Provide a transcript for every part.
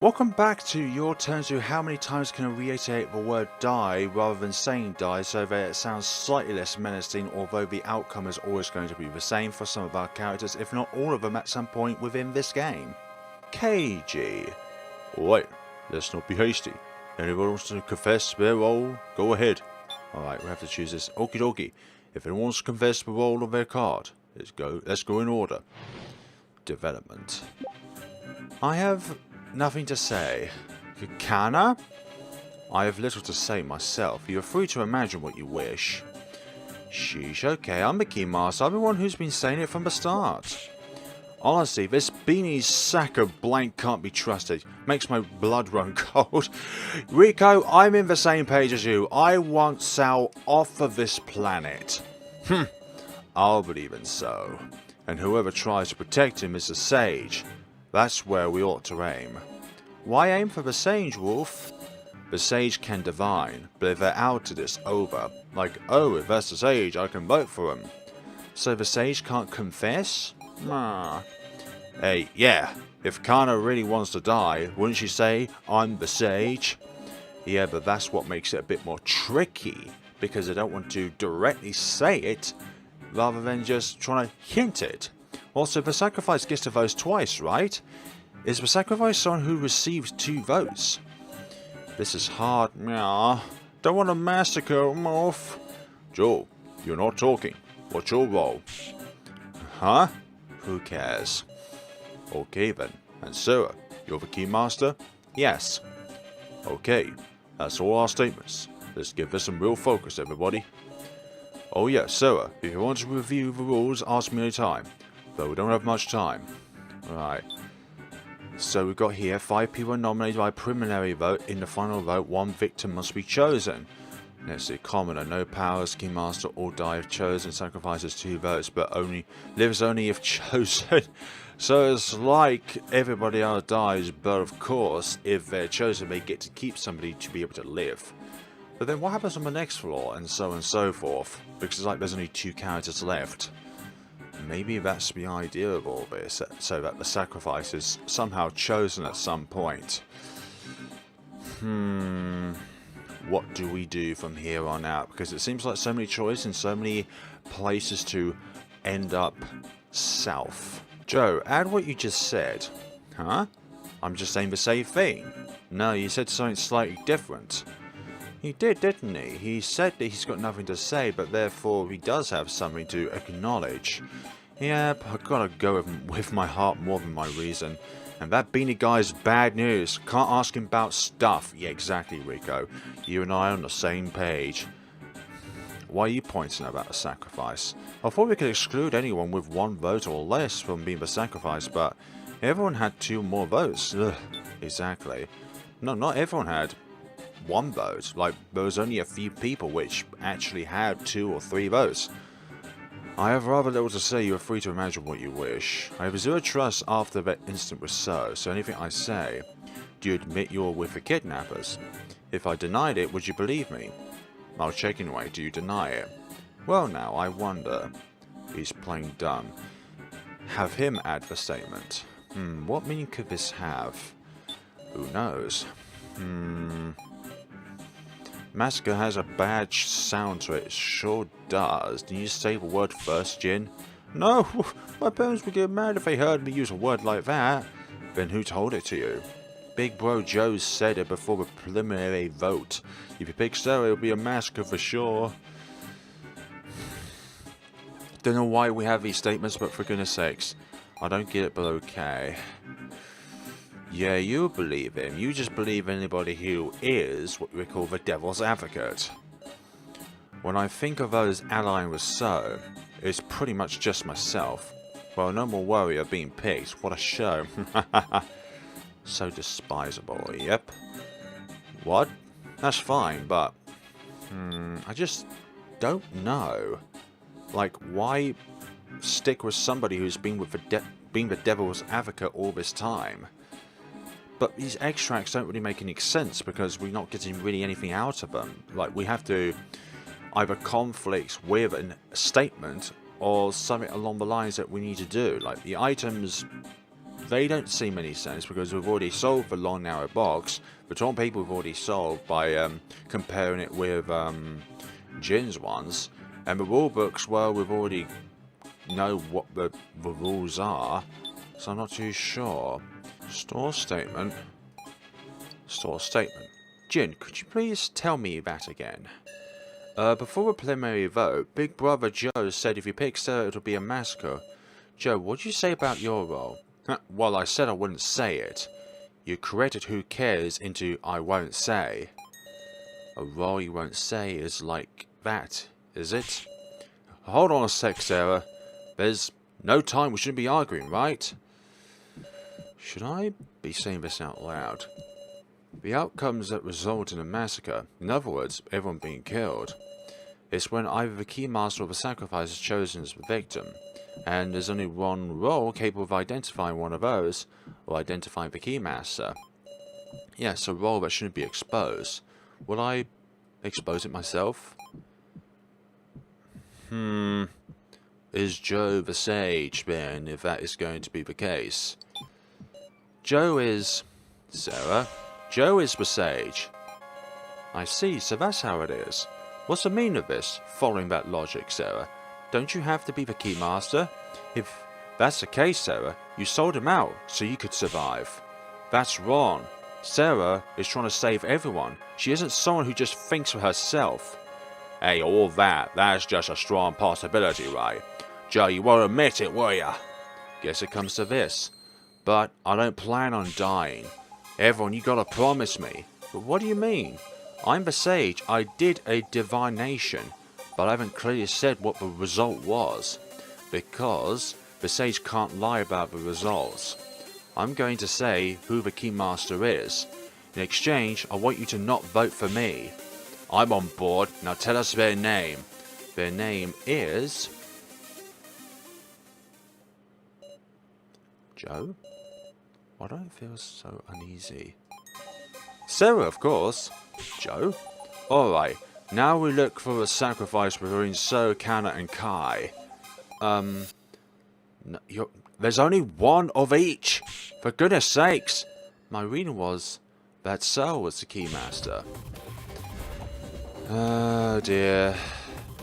Welcome back to your turn to how many times can I reiterate the word die rather than saying die so that it sounds slightly less menacing, although the outcome is always going to be the same for some of our characters, if not all of them at some point within this game. KG. Alright, let's not be hasty. Anyone wants to confess their role, go ahead. Alright, we have to choose this. Okie dokie. If anyone wants to confess the role of their card, let's go in order. Development. I have nothing to say. Kana? I have little to say myself. You are free to imagine what you wish. Sheesh, okay, I'm the Keymaster. I'm the one who's been saying it from the start. Honestly, this beanie's sack of blank can't be trusted. Makes my blood run cold. Rico, I'm in the same page as you. I want Sal off of this planet. I'll believe in so. And whoever tries to protect him is a sage. That's where we ought to aim. Why aim for the sage, Wolf? The sage can divine, but if they're outed, it's over. Like, oh, if that's the sage, I can vote for him. So the sage can't confess? Nah. Hey, yeah, if Kana really wants to die, wouldn't she say, I'm the sage? Yeah, but that's what makes it a bit more tricky, because they don't want to directly say it, rather than just trying to hint it. Also, the sacrifice gets to vote twice, right? Is the sacrifice someone who receives 2 votes? This is hard. Meow. Don't want to massacre Morph. Joe, you're not talking. What's your role? Huh? Who cares? Okay then. And Sarah, you're the Keymaster? Yes. Okay, that's all our statements. Let's give this some real focus, everybody. Oh yeah, Sarah, if you want to review the rules, ask me anytime. Though we don't have much time. Right. So we've got here 5 people are nominated by preliminary vote. In the final vote, 1 victim must be chosen. Let's see, commoner, no powers, Keymaster or die if chosen, sacrifices 2 votes, but lives only if chosen. So it's like everybody else dies, but of course, if they're chosen, they get to keep somebody to be able to live. But then what happens on the next floor, and so forth? Because it's like there's only 2 characters left. Maybe that's the idea of all this, so that the sacrifice is somehow chosen at some point. What do we do from here on out? Because it seems like so many choices and so many places to end up south. Joe, add what you just said. Huh? I'm just saying the same thing. No, you said something slightly different. He did, didn't he? He said that he's got nothing to say, but therefore he does have something to acknowledge. Yep, I've got to go with my heart more than my reason. And that beanie guy's bad news. Can't ask him about stuff. Yeah, exactly, Rico. You and I are on the same page. Why are you pointing about the sacrifice? I thought we could exclude anyone with 1 vote or less from being the sacrifice, but everyone had 2 more votes. Ugh, exactly. No, not everyone had 1 vote. Like, there was only a few people which actually had 2 or 3 votes. I have rather little to say. You are free to imagine what you wish. I have 0 trust after that incident was so anything I say, do you admit you're with the kidnappers? If I denied it, would you believe me? I'll check anyway. Do you deny it? Well now, I wonder. He's playing dumb. Have him add the statement. What meaning could this have? Who knows? Massacre has a bad sound to it, sure does. Did you say the word first, Jin? No, my parents would get mad if they heard me use a word like that. Then who told it to you? Big bro Joe said it before the preliminary vote. If you pick Sarah, it'll be a massacre for sure. Don't know why we have these statements, but for goodness sakes. I don't get it, but okay. Yeah, you believe him. You just believe anybody who is what we call the devil's advocate. When I think of those allying with So, it's pretty much just myself. Well, no more worry of being picked. What a show. So despisable, yep. What? That's fine, but... I just don't know. Like, why stick with somebody who's been with the devil's advocate all this time? But these extracts don't really make any sense because we're not getting really anything out of them. Like, we have to either conflict with a statement or something along the lines that we need to do. Like, the items they don't seem any sense because we've already solved the long narrow box. The taunt people we've already solved by comparing it with Jin's ones. And the rule books, well, we've already know what the rules are. So I'm not too sure. Store statement. Store statement. Jin, could you please tell me that again? Before a preliminary vote, Big Brother Joe said if you pick Sarah it'll be a massacre. Joe, what'd you say about your role? Well, I said I wouldn't say it. You corrected who cares into I won't say. A role you won't say is like that, is it? Hold on a sec, Sarah. There's no time, we shouldn't be arguing, right? Should I be saying this out loud? The outcomes that result in a massacre, in other words, everyone being killed, is when either the Keymaster or the sacrifice is chosen as the victim, and there's only one role capable of identifying one of those, or identifying the Keymaster. Yes, a role that shouldn't be exposed. Will I expose it myself? Is Joe the Sage, then, if that is going to be the case? Joe is... Sarah? Joe is the Sage. I see, so that's how it is. What's the meaning of this, following that logic, Sarah? Don't you have to be the Keymaster? If that's the case, Sarah, you sold him out so you could survive. That's wrong. Sarah is trying to save everyone. She isn't someone who just thinks for herself. Hey, all that's just a strong possibility, right? Joe, you won't admit it, will ya? Guess it comes to this. But I don't plan on dying. Everyone, you gotta promise me. But what do you mean? I'm the Sage. I did a divination, but I haven't clearly said what the result was. Because the Sage can't lie about the results. I'm going to say who the Keymaster is. In exchange, I want you to not vote for me. I'm on board. Now tell us their name. Their name is... Joe? Why do I feel so uneasy? Sarah, of course. Joe? Alright, now we look for a sacrifice between So, Kana, and Kai. There's only one of each! For goodness sakes! My reading was that So was the Keymaster. Oh dear.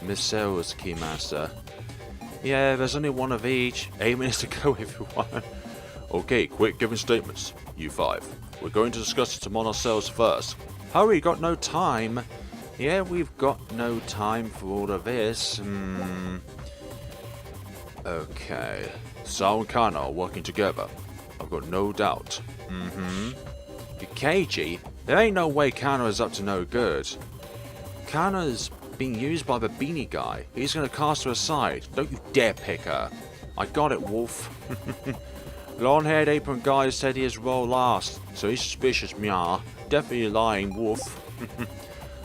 Miss Sarah was the Keymaster. Yeah, there's only one of each. 8 minutes to go, everyone. Okay, quick giving statements. You 5. We're going to discuss it among ourselves first. Hurry, got no time. Yeah, we've got no time for all of this. Okay. Sao and Kana are working together. I've got no doubt. Yukeiji? There ain't no way Kana is up to no good. Kana's being used by the beanie guy. He's gonna cast her aside. Don't you dare pick her. I got it, Wolf. Long-haired apron guy said his role last, so he's suspicious, meow. Definitely lying, Wolf.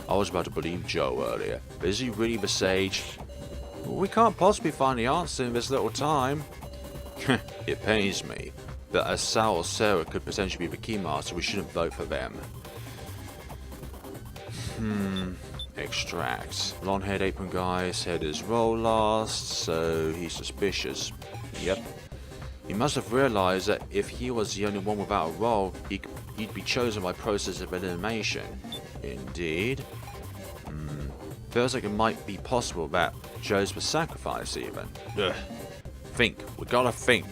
I was about to believe Joe earlier, but is he really the Sage? We can't possibly find the answer in this little time. It pains me, but as Sal or Sarah could potentially be the Keymaster, we shouldn't vote for them. Extract. Long-haired apron guy said his role last, so he's suspicious. Yep. He must have realized that if he was the only one without a role, he'd be chosen by process of elimination. Indeed. Feels like it might be possible that Joe's was sacrificed even. Ugh. Think. We gotta think.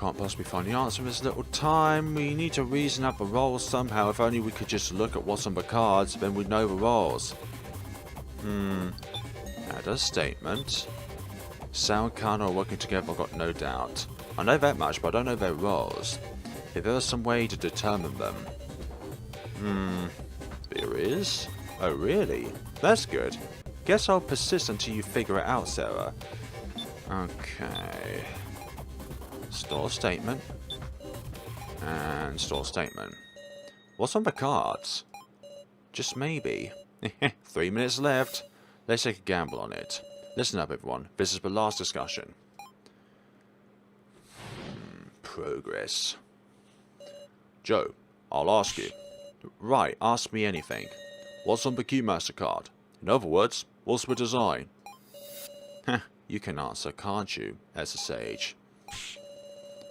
Can't possibly find the answer in this little time. We need to reason out the roles somehow. If only we could just look at what's on the cards, then we'd know the roles. Add a statement. Sao and Kana are working together, I've got no doubt. I know that much, but I don't know their roles. If there was some way to determine them. There is? Oh really? That's good. Guess I'll persist until you figure it out, Sarah. Okay. Store statement. And store statement. What's on the cards? Just maybe. 3 minutes left. Let's take a gamble on it. Listen up, everyone. This is the last discussion. Progress. Joe, I'll ask you. Right, ask me anything. What's on the Keymaster card? In other words, what's the design? You can answer, can't you, as a Sage?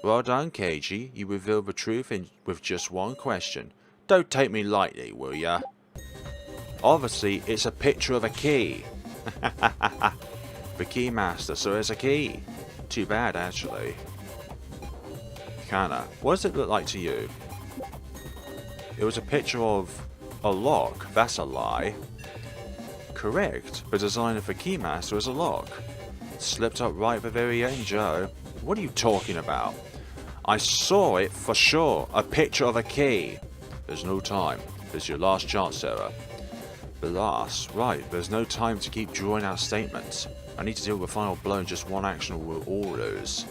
Well done, KG. You revealed the truth with just one question. Don't take me lightly, will ya? Obviously, it's a picture of a key. The key master, so it's a key. Too bad, actually. Kinda. What does it look like to you? It was a picture of a lock. That's a lie. Correct. The design of the keymaster is a lock. Slipped up right at the very end, Joe. What are you talking about? I saw it for sure. A picture of a key. There's no time. This is your last chance, Sarah. The last? Right. There's no time to keep drawing out statements. I need to deal with the final blow in just one action or we'll all lose.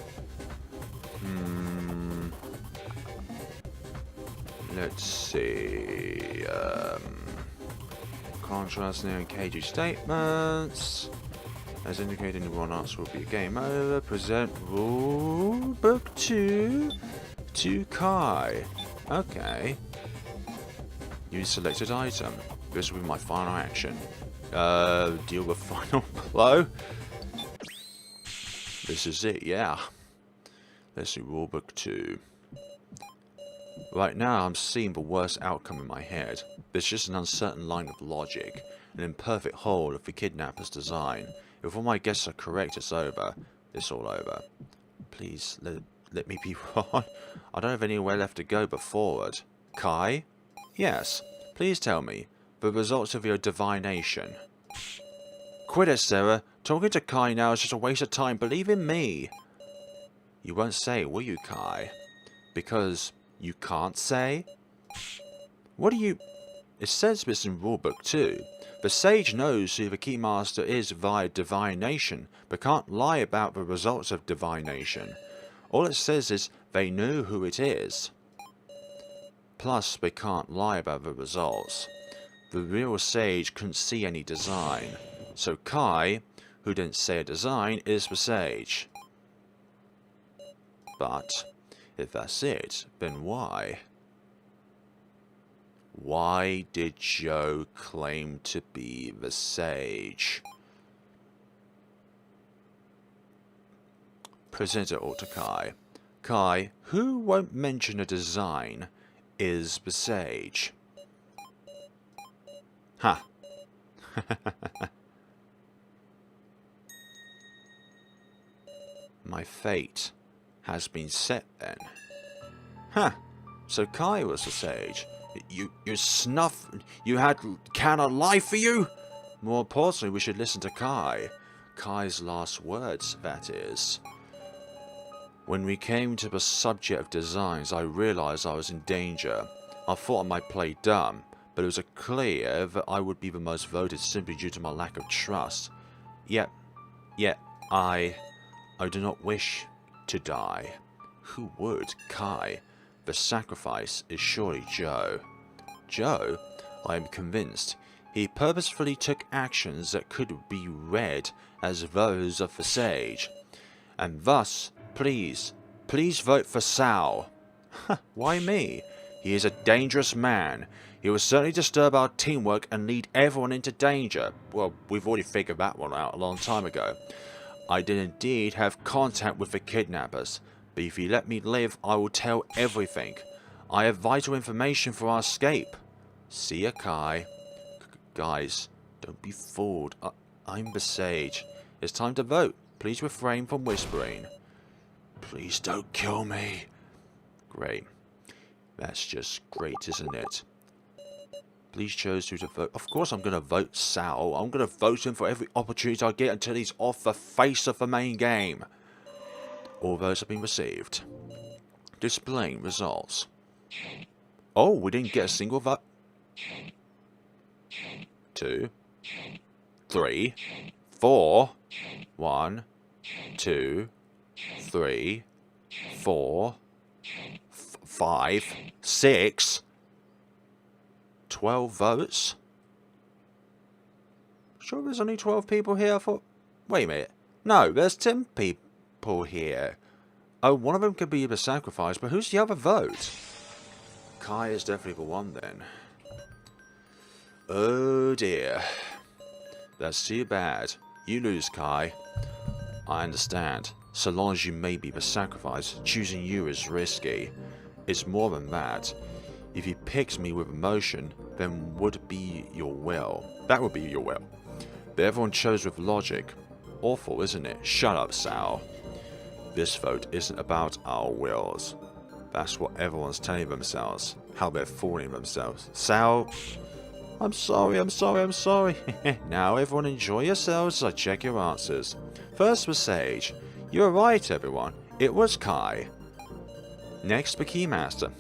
Let's see. Contrast near KG statements. As indicated, one answer will be a game over. Present rule book 2 to Kai. Okay. Use selected item. This will be my final action. Deal with final blow. This is it, yeah. Let's see, rulebook 2. Right now, I'm seeing the worst outcome in my head. There's just an uncertain line of logic, an imperfect whole of the kidnapper's design. If all my guesses are correct, it's over. It's all over. Please, let me be wrong. I don't have anywhere left to go but forward. Kai? Yes. Please tell me the results of your divination. Quit it, Sarah. Talking to Kai now is just a waste of time. Believe in me. You won't say, will you, Kai? Because you can't say? What do you... It says this in rulebook 2. The sage knows who the keymaster is via divination, but can't lie about the results of divination. All it says is they know who it is. Plus, they can't lie about the results. The real sage couldn't see any design. So Kai, who didn't say a design, is the sage. But, if that's it, then why? Why did Joe claim to be the sage? Present it all to Kai. Kai, who won't mention a design, is the sage. Ha! My fate has been set then. Huh. So Kai was the sage. You snuff... You had... Can I lie for you? More importantly, we should listen to Kai. Kai's last words, that is. When we came to the subject of designs, I realized I was in danger. I thought I might play dumb, but it was clear that I would be the most voted simply due to my lack of trust. Yet I do not wish to die. Who would? Kai. The sacrifice is surely Joe. Joe? I am convinced. He purposefully took actions that could be read as those of the sage. And thus, please vote for Sal. Why me? He is a dangerous man. He will certainly disturb our teamwork and lead everyone into danger. Well, we've already figured that one out a long time ago. I did indeed have contact with the kidnappers. But if you let me live, I will tell everything. I have vital information for our escape. See ya, Kai. Guys, don't be fooled. I'm the sage. It's time to vote. Please refrain from whispering. Please don't kill me. Great. That's just great, isn't it? Please choose who to vote. Of course I'm going to vote Sal. I'm going to vote him for every opportunity I get until he's off the face of the main game. All votes have been received. Displaying results. Oh, we didn't get a single vote. 2, 3, 4. 1, 2, 3, 4, 5, 6. 12 votes. Sure there's only 12 people here for... Wait a minute. No, there's 10 people here. Oh, one of them could be the sacrifice, but who's the other vote? Kai is definitely the one then. Oh dear. That's too bad. You lose, Kai. I understand. So long as you may be the sacrifice, choosing you is risky. It's more than that. If you picked me with emotion, then would be your will. That would be your will. But everyone chose with logic. Awful, isn't it? Shut up, Sal. This vote isn't about our wills. That's what everyone's telling themselves. How they're fooling themselves. Sal, I'm sorry. Now everyone enjoy yourselves as I check your answers. First was Sage. You were right, everyone. It was Kai. Next, the Keymaster.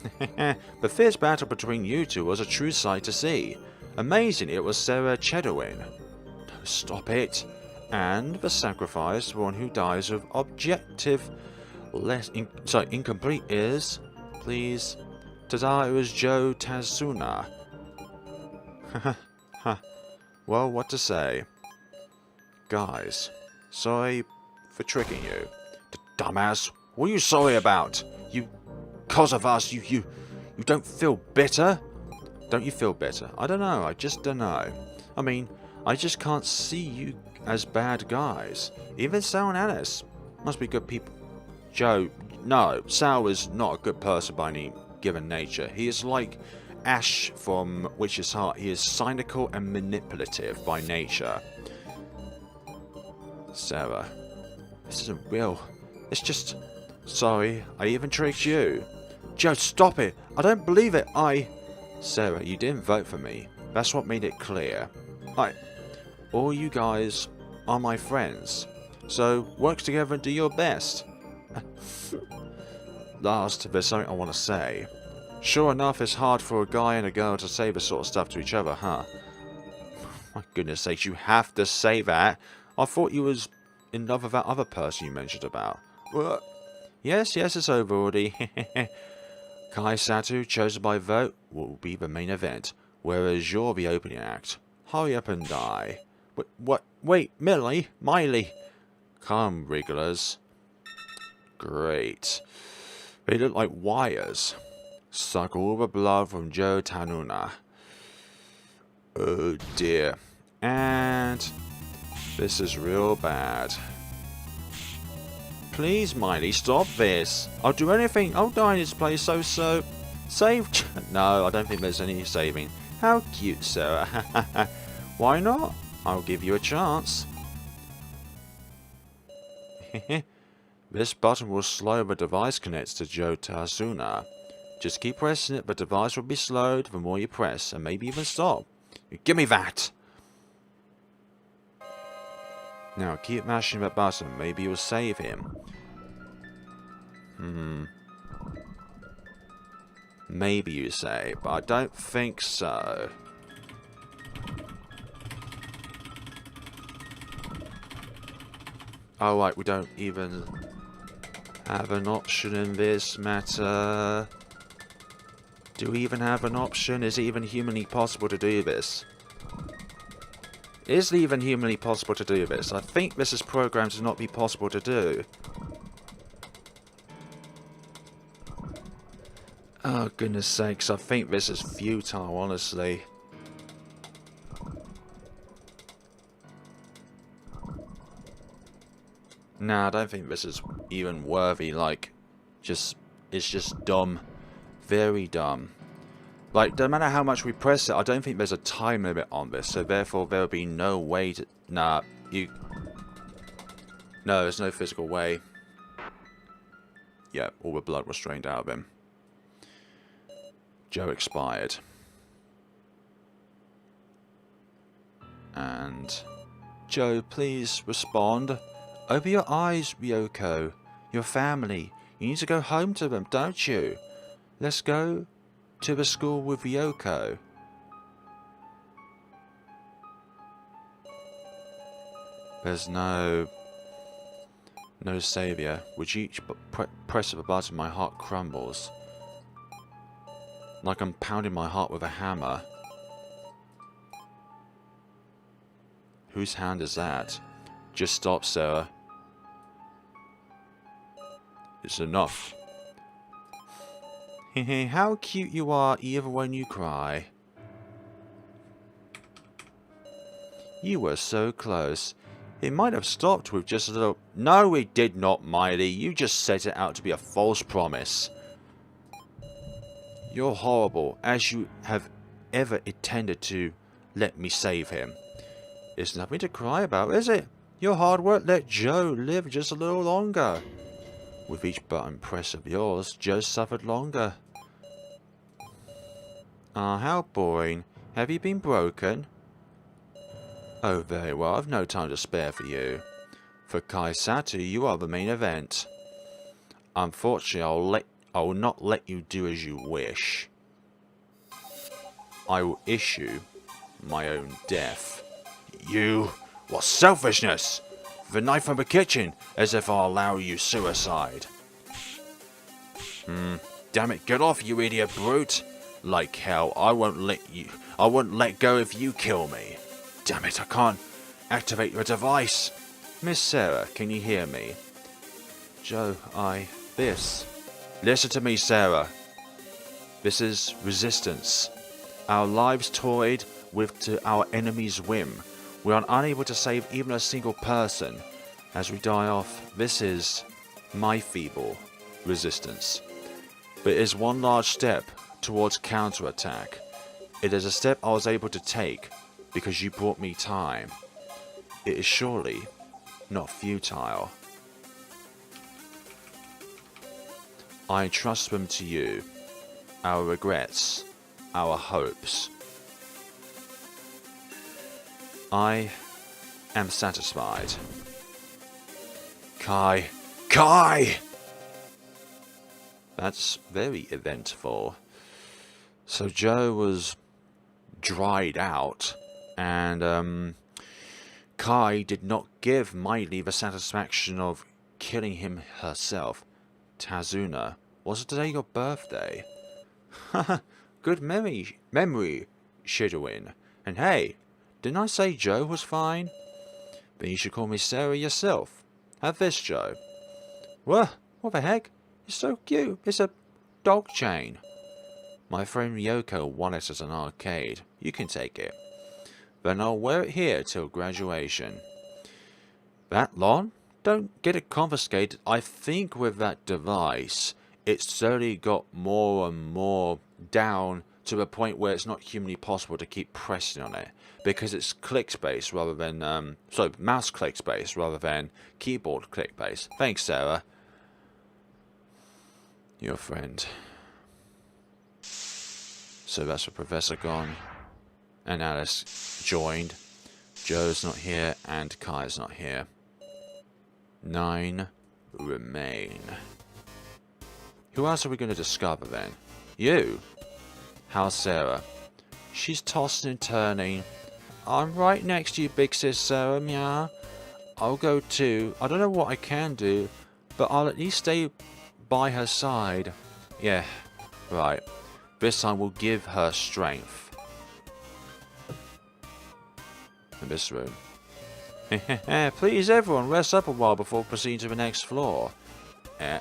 The fierce battle between you two was a true sight to see. Amazing, it was Sarah Chedowin. Stop it. And the sacrifice, the one who dies with objective incomplete is, please. Ta-da, it was Joe Tazuna. Well, what to say? Guys, sorry for tricking you. Dumbass, what are you sorry about? You, cause of us, you don't feel bitter? Don't you feel bitter? I don't know, I just don't know. I mean, I just can't see you as bad guys. Even Sal and Alice must be good people. Joe, no, Sal is not a good person by any given nature. He is like Ash from Witch's Heart. He is cynical and manipulative by nature. Sarah, this isn't real. It's just... Sorry, I even tricked you. Joe, stop it. I don't believe it. Sarah, you didn't vote for me. That's what made it clear. All you guys are my friends. So, work together and do your best. Last, there's something I want to say. Sure enough, it's hard for a guy and a girl to say this sort of stuff to each other, huh? My goodness sakes, you have to say that. I thought you was in love with that other person you mentioned about. What? Yes, it's over already. Kai Satu, chosen by vote, will be the main event, whereas you're the opening act. Hurry up and die. What? Wait, Millie? Come, wrigglers. Great. They look like wires. Suck all the blood from Joe Tanuna. Oh dear. And this is real bad. Please, Miley, stop this. I'll do anything. I'll die in this place, so. Save? No, I don't think there's any saving. How cute, Sarah. Why not? I'll give you a chance. This button will slow the device connects to Joe Tazuna. Just keep pressing it, the device will be slowed the more you press, and maybe even stop. Give me that! Now keep mashing that button, maybe you'll save him. Maybe you say, but I don't think so. Oh right, we don't even have an option in this matter. Do we even have an option? Is it even humanly possible to do this? Is it even humanly possible to do this? I think this is programmed to not be possible to do. Oh goodness sakes, I think this is futile, honestly. Nah, I don't think this is even worthy, like, it's just dumb. Very dumb. Like, no matter how much we press it, I don't think there's a time limit on this, so therefore there'll be no way to... Nah, No, there's no physical way. Yeah, all the blood was drained out of him. Joe expired. And... Joe, please respond. Open your eyes, Ryoko. Your family. You need to go home to them, don't you? Let's go to the school with Ryoko. There's no saviour. With each press of a button, my heart crumbles. Like I'm pounding my heart with a hammer. Whose hand is that? Just stop, Sarah. It's enough. How cute you are even when you cry. You were so close. It might have stopped with just a little... No, it did not, Miley. You just set it out to be a false promise. You're horrible, as you have ever intended to let me save him. It's nothing to cry about, is it? Your hard work let Joe live just a little longer. With each button press of yours, Joe suffered longer. Ah, how boring. Have you been broken? Oh, very well. I've no time to spare for you. For Kaisatu, you are the main event. Unfortunately, I will not let you do as you wish. I will issue my own death. You... What selfishness! The knife from the kitchen, as if I'll allow you suicide. Damn it, get off, you idiot brute! Like hell, I won't let go if you kill me. Damn it, I can't activate your device. Miss Sarah, can you hear me? Joe, Listen to me, Sarah. This is resistance. Our lives toyed with to our enemy's whim. We are unable to save even a single person. As we die off, this is my feeble resistance. But it is one large step towards counterattack. It is a step I was able to take because you brought me time. It is surely not futile. I entrust them to you, our regrets, our hopes. I am satisfied. Kai! That's very eventful. So Joe was dried out, and Kai did not give Miley the satisfaction of killing him herself. Tazuna, was it today your birthday? Haha, good memory, Shidowin. And hey, didn't I say Joe was fine? Then you should call me Sarah yourself. Have this, Joe. What the heck? It's so cute. It's a dog chain. My friend Ryoko won it at an arcade. You can take it. Then I'll wear it here till graduation. That long? Don't get it confiscated. I think with that device, it's slowly got more and more down to the point where it's not humanly possible to keep pressing on it. Because it's click-based rather than, mouse click-based rather than keyboard click-based. Thanks, Sarah. Your friend. So that's the professor gone. And Alice joined. Joe's not here and Kai's not here. 9 remain. Who else are we going to discover then? You? How's Sarah? She's tossing and turning. I'm right next to you, big sis Sarah, meow. I'll go too. I don't know what I can do, but I'll at least stay by her side. Yeah, right. This time we'll give her strength. In this room. Please everyone, rest up a while before proceeding to the next floor. Can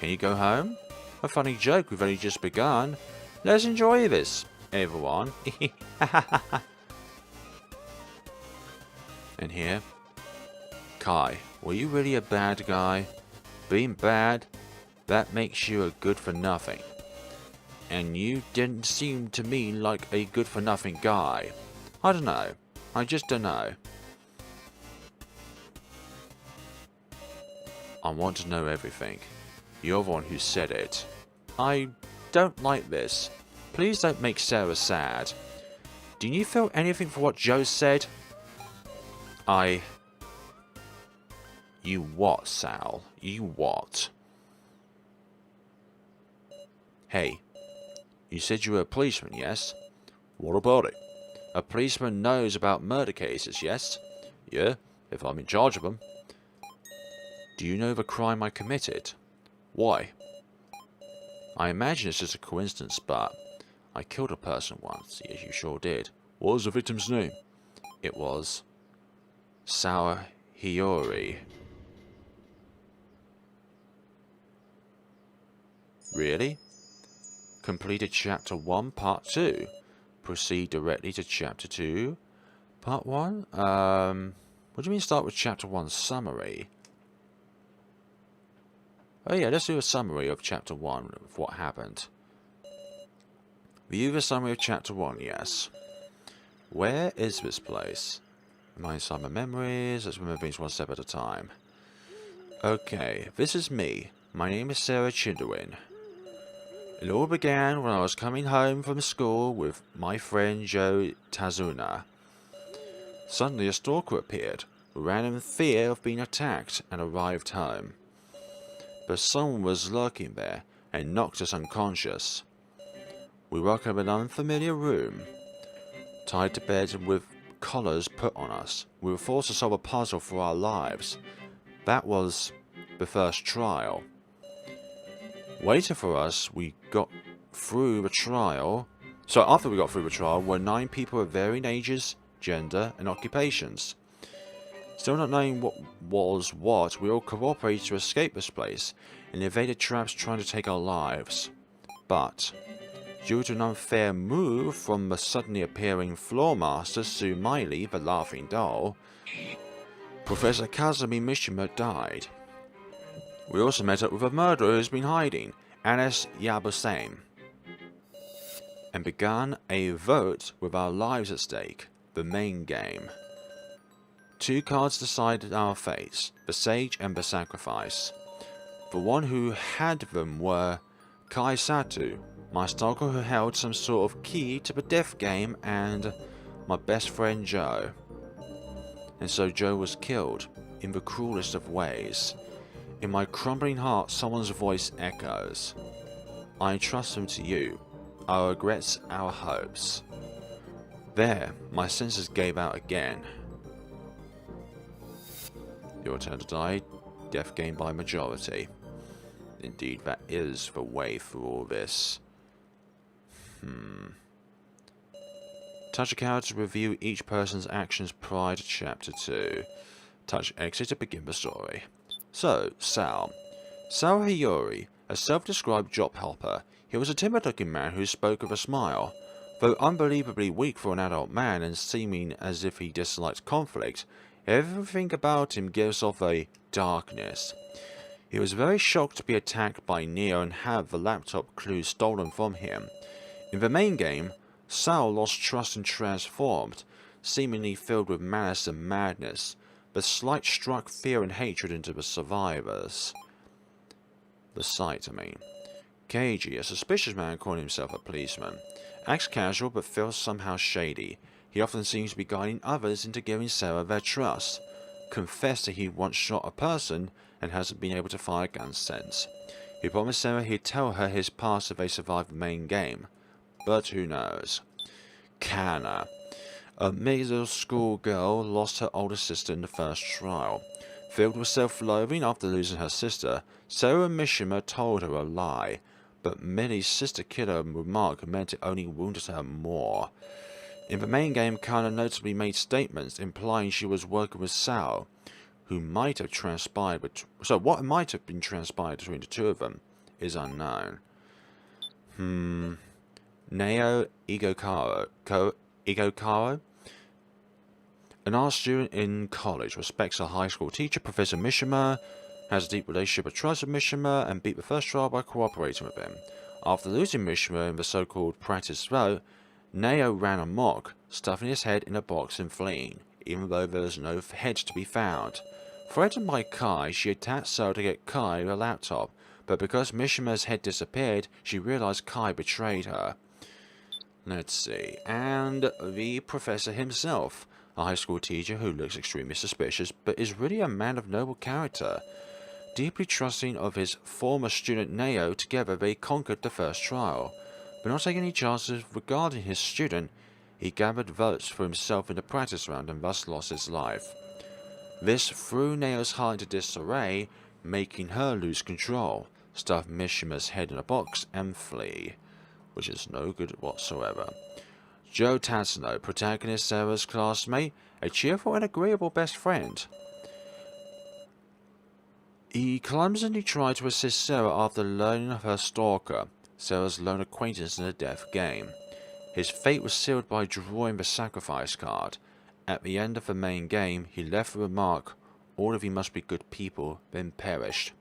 you go home? A funny joke, we've only just begun. Let's enjoy this, everyone. And here, Kai, were you really a bad guy? Being bad, that makes you a good for nothing. And you didn't seem to me like a good for nothing guy. I don't know. I just don't know. I want to know everything. You're the one who said it. I don't like this. Please don't make Sarah sad. Do you feel anything for what Joe said? You what, Sal? You what? Hey, you said you were a policeman, yes? What about it? A policeman knows about murder cases, yes? Yeah, if I'm in charge of them. Do you know the crime I committed? Why? I imagine it's just a coincidence, but I killed a person once. Yes, you sure did. What was the victim's name? It was Sour Hiyori. Really? Completed Chapter 1, Part 2. Proceed directly to Chapter 2, Part 1? What do you mean start with Chapter 1 summary? Oh yeah, let's do a summary of Chapter 1 of what happened. View the summary of Chapter 1, yes. Where is this place? Am I inside my memories? Let's remember things one step at a time. Okay, this is me. My name is Sarah Chindwin. It all began when I was coming home from school with my friend Joe Tazuna. Suddenly a stalker appeared. We ran in fear of being attacked and arrived home. But someone was lurking there and knocked us unconscious. We woke up in an unfamiliar room, tied to beds and with collars put on us. We were forced to solve a puzzle for our lives. That was the first trial. Waiting for us, we got through the trial. So after we got through the trial, were 9 people of varying ages, gender, and occupations. Still not knowing what was what, we all cooperated to escape this place and evaded traps trying to take our lives. But due to an unfair move from the suddenly appearing floor master Sue Miley, the laughing doll, Professor Kazumi Mishima died. We also met up with a murderer who's been hiding, Anis Yabusame, and began a vote with our lives at stake, the main game. 2 cards decided our fates, the Sage and the Sacrifice. The one who had them were Kai Satu, my stalker who held some sort of key to the death game, and my best friend Joe. And so Joe was killed, in the cruelest of ways. In my crumbling heart, someone's voice echoes. I entrust him to you, our regrets, our hopes. There, my senses gave out again. Your turn to die, death game by majority. Indeed, that is the way through all this. Touch a card to review each person's actions prior to Chapter 2. Touch exit to begin the story. So, Sal. Sal Hiyori, a self-described job helper. He was a timid-looking man who spoke with a smile. Though unbelievably weak for an adult man and seeming as if he disliked conflict, everything about him gives off a darkness. He was very shocked to be attacked by Neo and have the laptop clues stolen from him. In the main game, Sal lost trust and transformed, seemingly filled with malice and madness. The slight struck fear and hatred into the survivors. The site, Keiji, a suspicious man calling himself a policeman. Acts casual but feels somehow shady. He often seems to be guiding others into giving Sarah their trust. Confessed that he once shot a person and hasn't been able to fire a gun since. He promised Sarah he'd tell her his past if they survived the main game. But who knows. Kana. A middle school girl lost her older sister in the first trial. Filled with self-loathing after losing her sister, Sarah Mishima told her a lie. But Millie's sister killer remark meant it only wounded her more. In the main game, Kana notably made statements implying she was working with Sal, who might have transpired. So what might have been transpired between the two of them is unknown. Neo Igokaro, an art student in college, respects her high school teacher, Professor Mishima, has a deep relationship with trust with Mishima, and beat the first trial by cooperating with him. After losing Mishima in the so-called practice vote, Neo ran amok, stuffing his head in a box and fleeing, even though there was no head to be found. Threatened by Kai, she attacked Sal to get Kai a laptop, but because Mishima's head disappeared, she realized Kai betrayed her. Let's see, and the professor himself, a high school teacher who looks extremely suspicious, but is really a man of noble character. Deeply trusting of his former student Neo, together they conquered the first trial. But not taking any chances regarding his student, he gathered votes for himself in the practice round and thus lost his life. This threw Neo's heart into disarray, making her lose control, stuff Mishima's head in a box and flee, which is no good whatsoever. Joe Tatsuno, protagonist Sarah's classmate, a cheerful and agreeable best friend. He clumsily tried to assist Sarah after learning of her stalker, Sarah's lone acquaintance in a death game. His fate was sealed by drawing the sacrifice card. At the end of the main game, he left the remark, "All of you must be good people," then perished.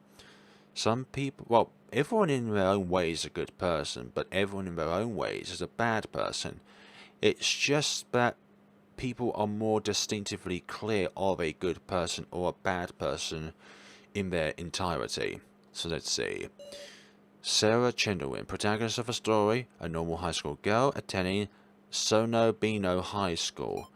Some people, well, everyone in their own way is a good person, but everyone in their own ways is a bad person. It's just that people are more distinctively clear of a good person or a bad person in their entirety. So let's see. Sarah Chendelwin, protagonist of a story, a normal high school girl attending Sonobino High School.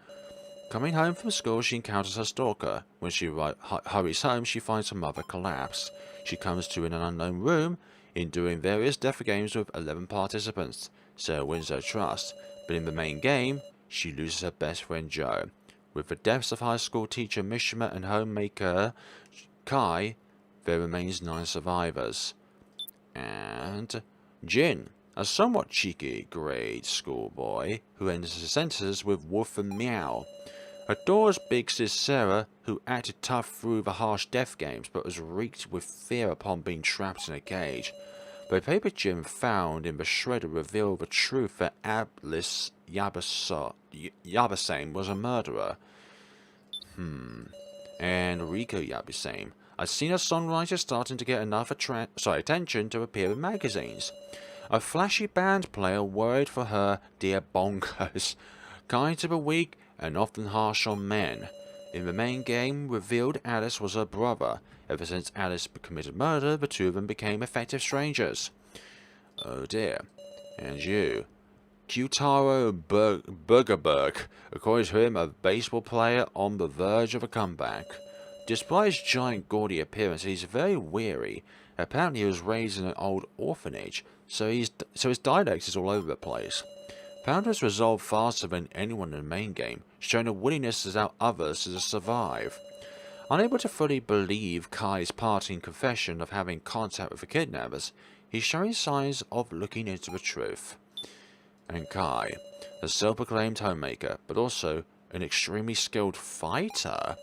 Coming home from school, she encounters her stalker. When she hurries home, she finds her mother collapsed. She comes to in an unknown room, enduring various death games with 11 participants. Sarah wins her trust, but in the main game, she loses her best friend Joe. With the deaths of high school teacher Mishima and homemaker Kai, there remains 9 survivors. And Jin, a somewhat cheeky grade school boy who enters his sentences with Woof and Meow. Adores big sis Sarah, who acted tough through the harsh death games but was reeked with fear upon being trapped in a cage. The paper Jim found in the shredder revealed the truth that Ablis Yabasame was a murderer. And Rico Yabasame, a senior songwriter starting to get enough attention to appear in magazines. A flashy band player worried for her dear bonkers, kind to the weak and often harsh on men. In the main game, revealed Alice was her brother. Ever since Alice committed murder, the two of them became effective strangers. Oh dear. And you. Kyutaro Burgerberg, according to him, a baseball player on the verge of a comeback. Despite his giant gaudy appearance, he's very weary. Apparently he was raised in an old orphanage, so his dialect is all over the place. Founders resolve faster than anyone in the main game, showing a willingness to allow others to survive. Unable to fully believe Kai's parting confession of having contact with the kidnappers, he's showing signs of looking into the truth. And Kai, a self-proclaimed homemaker, but also an extremely skilled fighter.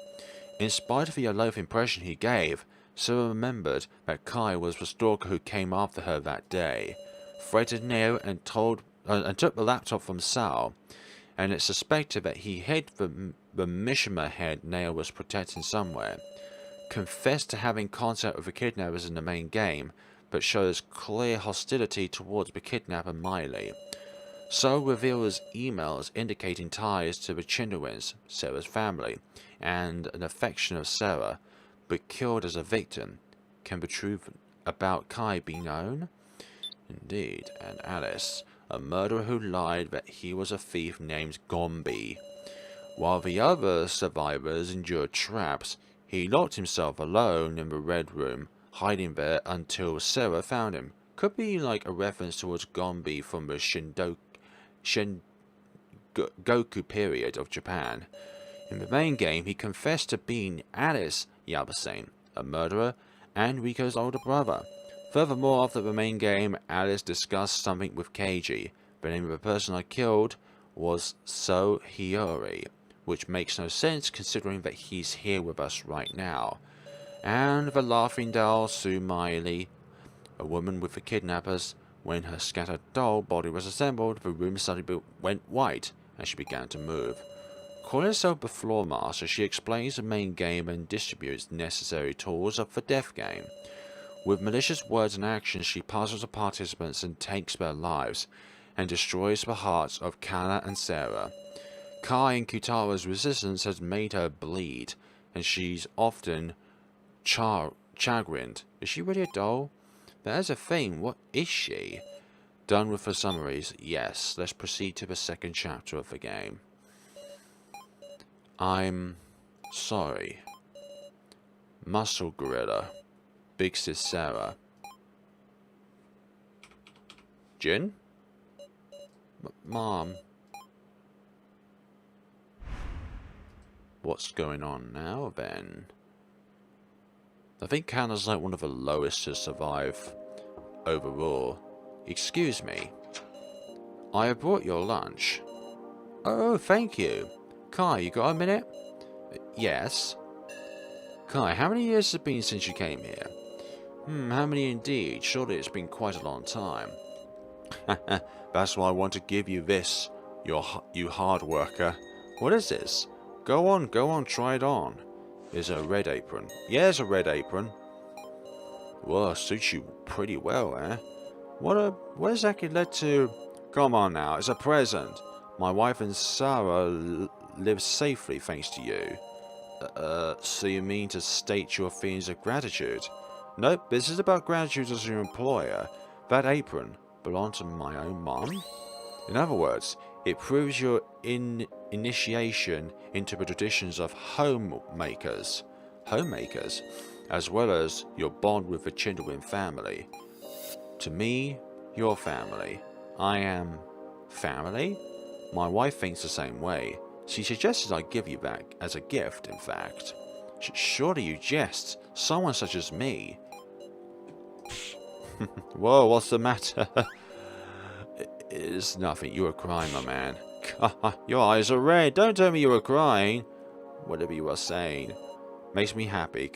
In spite of the loath impression he gave, Sarah remembered that Kai was the stalker who came after her that day, threatened Neo and took the laptop from Sal, and it's suspected that he hid the Mishima head Neo was protecting somewhere. Confessed to having contact with the kidnappers in the main game, but shows clear hostility towards the kidnapper Miley. So reveals emails indicating ties to the Chinderwins, Sarah's family, and an affection of Sarah, but killed as a victim. Can the truth about Kai be known? Indeed, and Alice, a murderer who lied that he was a thief named Gombi. While the other survivors endured traps, he locked himself alone in the Red Room, hiding there until Sarah found him. Could be like a reference towards Gombi from the Goku period of Japan. In the main game, he confessed to being Alice Yabasame, a murderer, and Riko's older brother. Furthermore, after the main game, Alice discussed something with Keiji. The name of the person I killed was So Hiyori, which makes no sense considering that he's here with us right now. And the laughing doll Sue Miley, a woman with the kidnappers. When her scattered doll body was assembled, the room suddenly went white and she began to move. Calling herself the Floor Master, she explains the main game and distributes necessary tools of the death game. With malicious words and actions, she puzzles the participants and takes their lives, and destroys the hearts of Kana and Sarah. Kai and Kutaro's resistance has made her bleed, and she's often chagrined. Is she really a doll? There's a thing, what is she? Done with the summaries? Yes, let's proceed to the second chapter of the game. I'm sorry. Muscle Gorilla. Big Sis Sarah. Jin? Mom. What's going on now then? I think Kana's like one of the lowest to survive overall. Excuse me. I have brought your lunch. Oh, thank you. Kai, you got a minute? Yes. Kai, how many years has it been since you came here? How many indeed? Surely it's been quite a long time. That's why I want to give you this, you hard worker. What is this? Go on, try it on. Is it a red apron? Yeah, it's a red apron. Well, suits you pretty well, eh? What exactly led to... Come on now, it's a present. My wife and Sarah live safely thanks to you. So you mean to state your feelings of gratitude? Nope, this is about gratitude as your employer. That apron belonged to my own mom? In other words, it proves your initiation into the traditions of homemakers, as well as your bond with the Chinderwin family. To me, you're family. I am family? My wife thinks the same way. She suggested I give you that as a gift, in fact. Surely you jest. Someone such as me. Whoa, what's the matter? It's nothing. You were crying, my man. Your eyes are red. Don't tell me you were crying. Whatever you are saying makes me happy.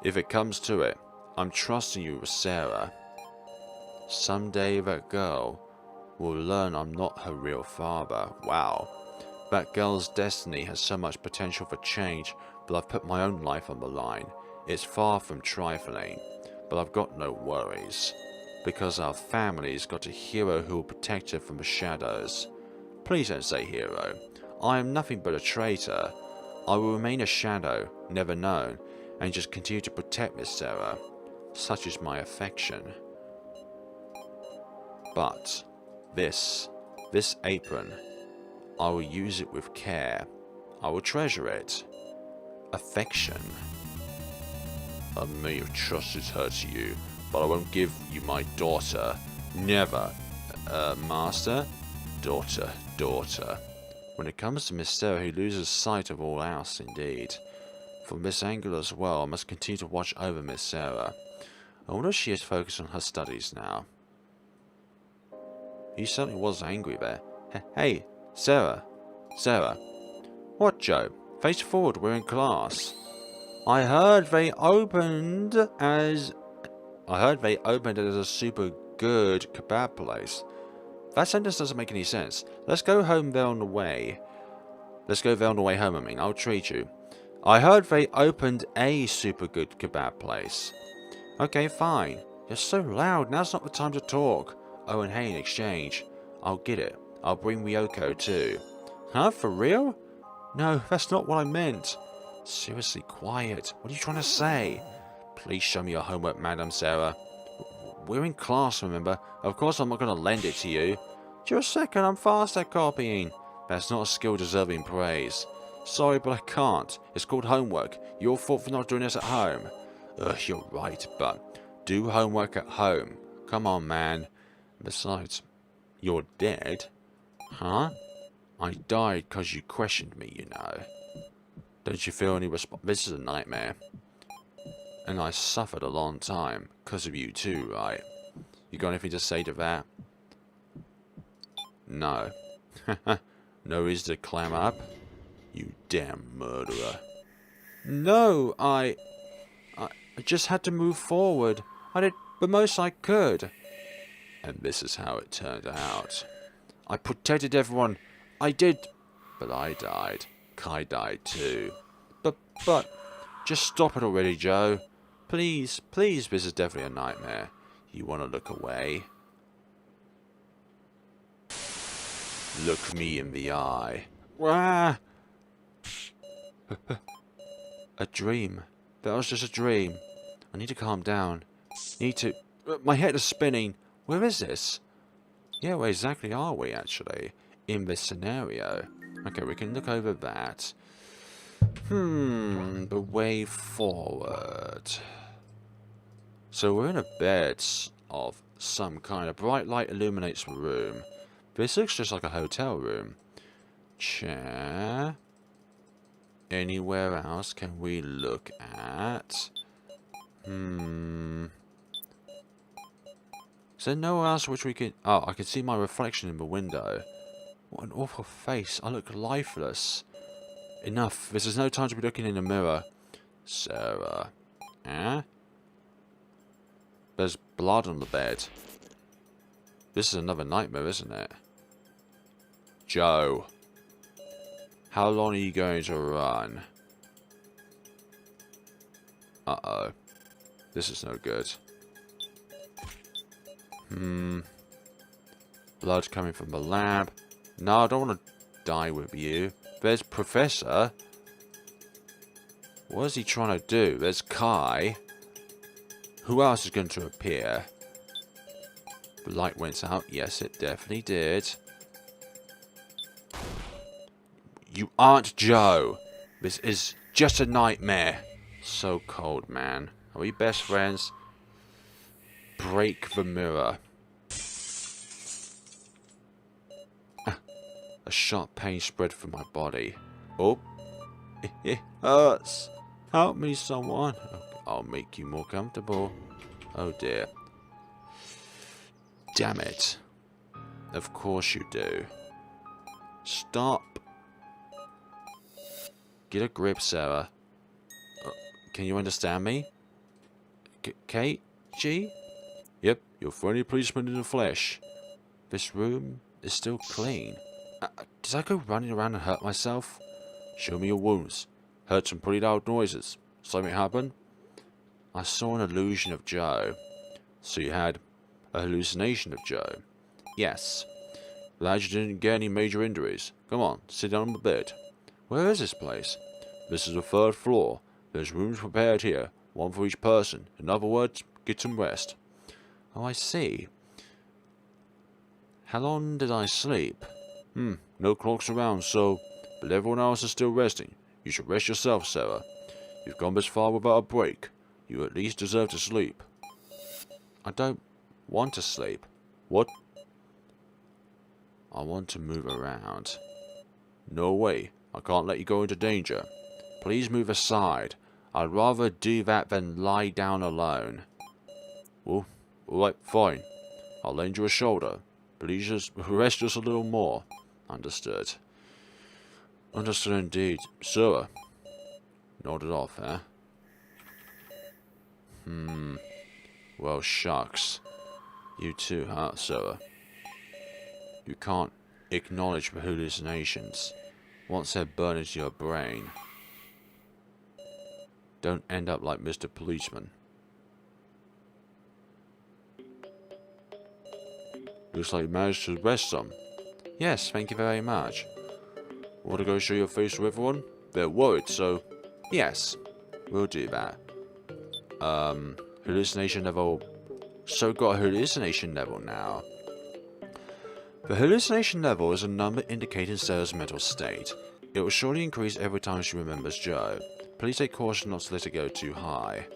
If it comes to it, I'm trusting you with Sarah. Someday that girl will learn I'm not her real father. Wow. That girl's destiny has so much potential for change, but I've put my own life on the line. It's far from trifling, but I've got no worries. Because our family's got a hero who will protect her from the shadows. Please don't say hero. I am nothing but a traitor. I will remain a shadow, never known, and just continue to protect Miss Sarah. Such is my affection. But this apron, I will use it with care. I will treasure it. Affection. I may have trusted her to you, but I won't give you my daughter. Never. Master? Daughter. When it comes to Miss Sarah, he loses sight of all else, indeed. From this angle as well, I must continue to watch over Miss Sarah. I wonder if she is focused on her studies now. He certainly was angry there. Hey, Sarah. What, Joe? Face forward, we're in class. I heard they opened as a super good kebab place. That sentence doesn't make any sense. Let's go there on the way home, I mean. I'll treat you. I heard they opened a super good kebab place. Okay, fine. You're so loud. Now's not the time to talk. Oh, and hey, in exchange, I'll get it. I'll bring Ryoko too. Huh? For real? No, that's not what I meant. Seriously, quiet. What are you trying to say? Please show me your homework, Madam Sarah. We're in class, remember? Of course I'm not going to lend it to you. Just a second, I'm fast at copying. That's not a skill deserving praise. Sorry, but I can't. It's called homework. Your fault for not doing this at home. You're right, but do homework at home. Come on, man. Besides, you're dead? Huh? I died because you questioned me, you know. Don't you feel any This is a nightmare. And I suffered a long time because of you too, right? You got anything to say to that? No. No reason to clam up? You damn murderer. No, I just had to move forward. I did the most I could. And this is how it turned out. I protected everyone. I did. But I died. Kai died too. But, just stop it already, Joe. Please, this is definitely a nightmare. You want to look away? Look me in the eye. Ah! A dream. That was just a dream. I need to calm down. My head is spinning. Where is this? Yeah, where exactly are we, actually? In this scenario. Okay, we can look over that. The way forward. So we're in a bed of some kind. A bright light illuminates the room. This looks just like a hotel room. Chair. Anywhere else can we look at? Is there nowhere else which we can... Oh, I can see my reflection in the window. What an awful face. I look lifeless. Enough. This is no time to be looking in the mirror. Sarah. Eh? There's blood on the bed. This is another nightmare, isn't it? Joe. How long are you going to run? Uh-oh. This is no good. Blood coming from the lab. No, I don't want to die with you. There's Professor. What is he trying to do? There's Kai. Who else is going to appear? The light went out. Yes, it definitely did. You aren't Joe. This is just a nightmare. So cold, man. Are we best friends? Break the mirror. A sharp pain spread through my body. Oh, it hurts. Help me, someone. I'll make you more comfortable. Oh dear. Damn it. Of course you do. Stop. Get a grip, Sarah. Can you understand me? Kate? G? Yep, your friendly policeman in the flesh. This room is still clean. Did I go running around and hurt myself? Show me your wounds. Heard some pretty loud noises. Something happened? I saw an illusion of Joe. So you had a hallucination of Joe? Yes. Glad you didn't get any major injuries. Come on, sit down on the bed. Where is this place? This is the 3rd floor. There's rooms prepared here, one for each person. In other words, get some rest. Oh, I see. How long did I sleep? No clocks around, so... But everyone else is still resting. You should rest yourself, Sarah. You've gone this far without a break. You at least deserve to sleep. I don't want to sleep. What? I want to move around. No way. I can't let you go into danger. Please move aside. I'd rather do that than lie down alone. Well, alright, fine. I'll lend you a shoulder. Please just rest just a little more. Understood. Understood indeed. Sarah. Nodded off, eh? Well, shucks. You too, huh, Sarah? You can't acknowledge the hallucinations. Once they're burned into your brain. Don't end up like Mr. Policeman. Looks like you managed to rest some. Yes, thank you very much. Want to go show your face to everyone? They're worried, so... Yes, we'll do that. Hallucination level... So got a hallucination level now. The hallucination level is a number indicating Sarah's mental state. It will surely increase every time she remembers Joe. Please take caution not to let it go too high.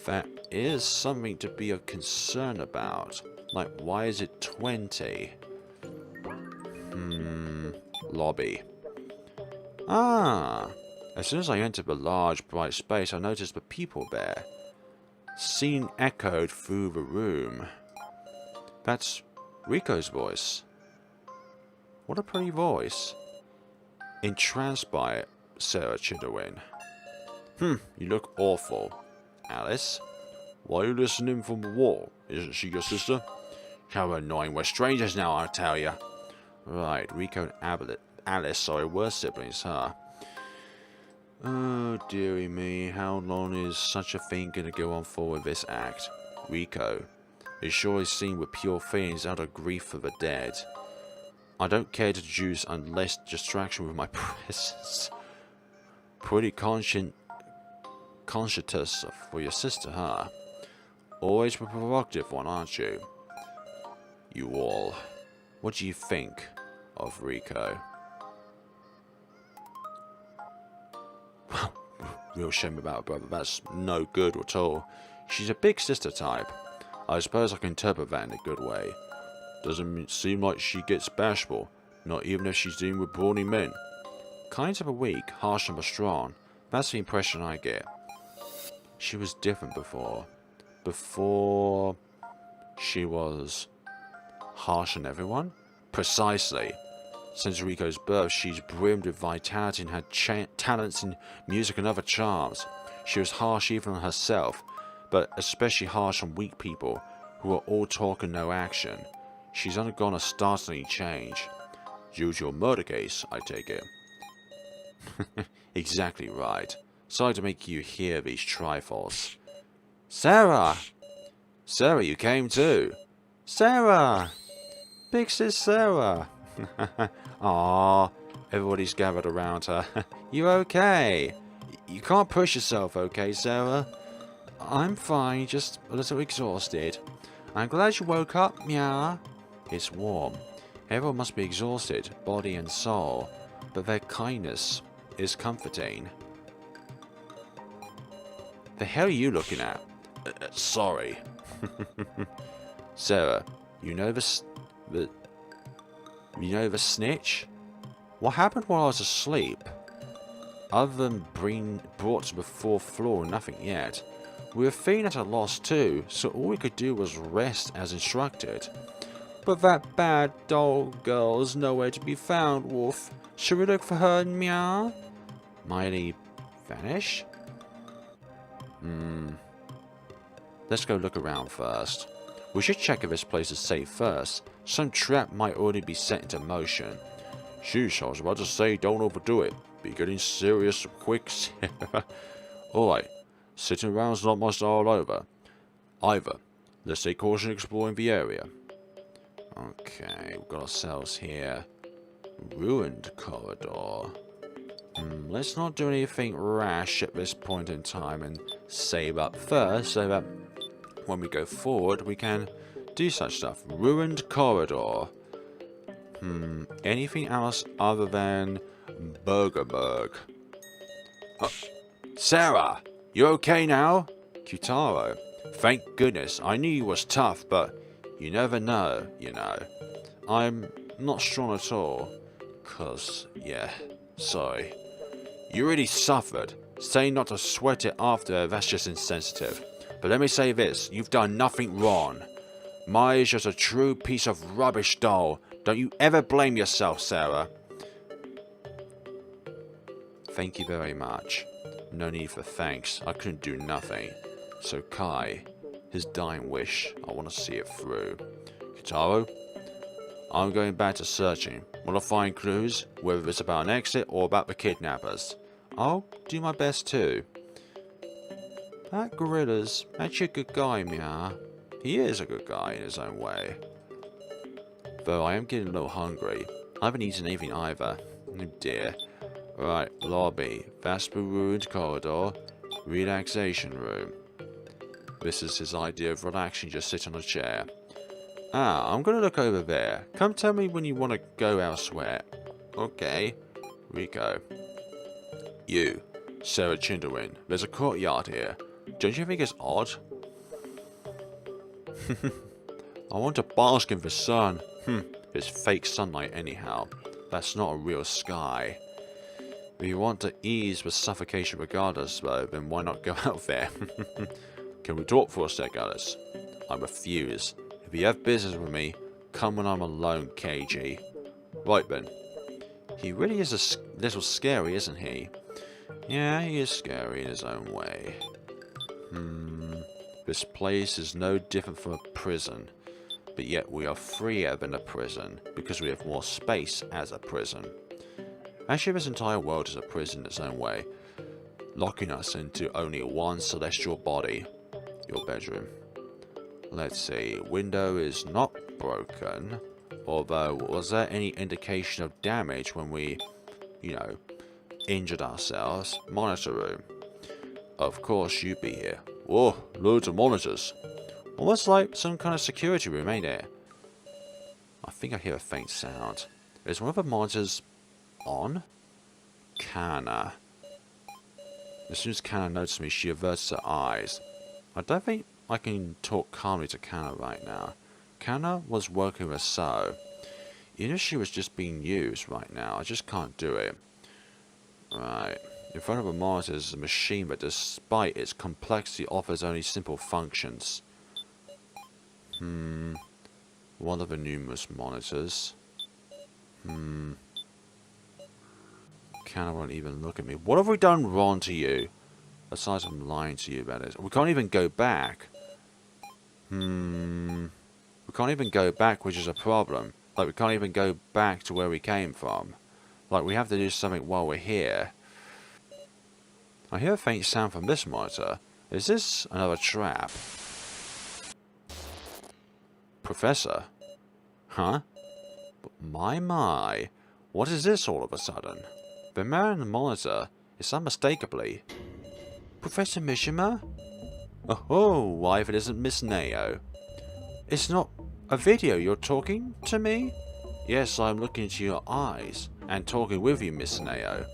That is something to be of concern about. Like, why is it 20? Lobby. Ah! As soon as I entered the large, bright space, I noticed the people there. Scene echoed through the room. That's Rico's voice. What a pretty voice. Entranced by it, Sarah Chidowin. You look awful. Alice? Why are you listening from the wall? Isn't she your sister? How annoying. We're strangers now, I tell ya. Right, Rico and Alice, were siblings, huh? Oh, dearie me. How long is such a thing gonna go on for with this act? Rico. It sure is seen with pure feelings out of grief for the dead. I don't care to deduce unless distraction with my presence. Pretty conscientious for your sister, huh? Always a provocative one, aren't you? You all. What do you think of Rico? Real shame about her brother. That's no good at all. She's a big sister type. I suppose I can interpret that in a good way. Doesn't seem like she gets bashful, not even if she's dealing with brawny men. Kind of a weak, harsh and strong. That's the impression I get. She was different before. Before she was harsh on everyone? Precisely. Since Rico's birth, she's brimmed with vitality and had talents in music and other charms. She was harsh even on herself, but especially harsh on weak people, who are all talk and no action. She's undergone a startling change. Due to your murder case, I take it. Exactly right. Sorry to make you hear these trifles. Sarah! Sarah, you came too. Sarah! Big sis Sarah! Aww, everybody's gathered around her. You okay? You can't push yourself, okay, Sarah? I'm fine, just a little exhausted. I'm glad you woke up, meow. It's warm. Everyone must be exhausted, body and soul, but their kindness is comforting. The hell are you looking at? Sorry. Sarah, you know the snitch? What happened while I was asleep? Other than being brought to the 4th floor, nothing yet. We were feeling at a loss too, so all we could do was rest as instructed. But that bad doll girl is nowhere to be found, Wolf. Should we look for her, meow? Might vanish? Let's go look around first. We should check if this place is safe first. Some trap might already be set into motion. Sheesh, I was about to say don't overdo it. Be getting serious quick. Alright, sitting around's not my style either. Let's take caution exploring the area. Okay, we've got ourselves here. Ruined corridor. Let's not do anything rash at this point in time and save up first so that when we go forward we can do such stuff. Ruined corridor. Anything else other than Burgerberg? Oh, Sarah! You okay now? Kutaro. Thank goodness. I knew you was tough, but you never know, you know. I'm not strong at all. 'Cause, yeah, sorry. You really suffered. Saying not to sweat it after, that's just insensitive. But let me say this, you've done nothing wrong. Mai is just a true piece of rubbish doll. Don't you ever blame yourself, Sarah. Thank you very much. No need for thanks. I couldn't do nothing. So Kai, his dying wish, I want to see it through. Kitaro, I'm going back to searching. Want to find clues, whether it's about an exit or about the kidnappers. I'll do my best too. That gorilla's actually a good guy, Mia. He is a good guy in his own way. Though I am getting a little hungry. I haven't eaten anything either. Oh dear. Right, lobby. That's the ruined corridor. Relaxation room. This is his idea of relaxing, just sit on a chair. Ah, I'm gonna look over there. Come tell me when you want to go elsewhere. Okay. Rico. You, Sarah Chinderwin. There's a courtyard here. Don't you think it's odd? I want to bask in the sun. It's fake sunlight anyhow. That's not a real sky. If you want to ease the suffocation regardless though, then why not go out there? Can we talk for a sec, Alice? I refuse. If you have business with me, come when I'm alone, KG. Right then. He really is a little scary, isn't he? Yeah, he is scary in his own way. This place is no different from a prison. But yet we are freer than a prison, because we have more space as a prison. Actually, this entire world is a prison in its own way, locking us into only one celestial body. Your bedroom. Let's see, window is not broken, although was there any indication of damage when we, you know, injured ourselves? Monitor room. Of course you'd be here. Whoa, loads of monitors. Almost like some kind of security room, ain't it? I think I hear a faint sound. Is one of the monitors on? Kana. As soon as Kana notices me, she averts her eyes. I don't think I can talk calmly to Kana right now. Kana was working with So. Even if she was just being used right now, I just can't do it. Right. In front of a monitor is a machine that, despite its complexity, offers only simple functions. One of the numerous monitors. Kana won't even look at me. What have we done wrong to you? Aside from lying to you about it. We can't even go back. We can't even go back, which is a problem. Like, we can't even go back to where we came from. Like, we have to do something while we're here. I hear a faint sound from this monitor. Is this another trap? Professor? Huh? My. What is this all of a sudden? The man on the monitor is unmistakably Professor Mishima? Oh, why if it isn't Miss Neo? It's not a video, you're talking to me? Yes, I'm looking into your eyes and talking with you, Miss Neo.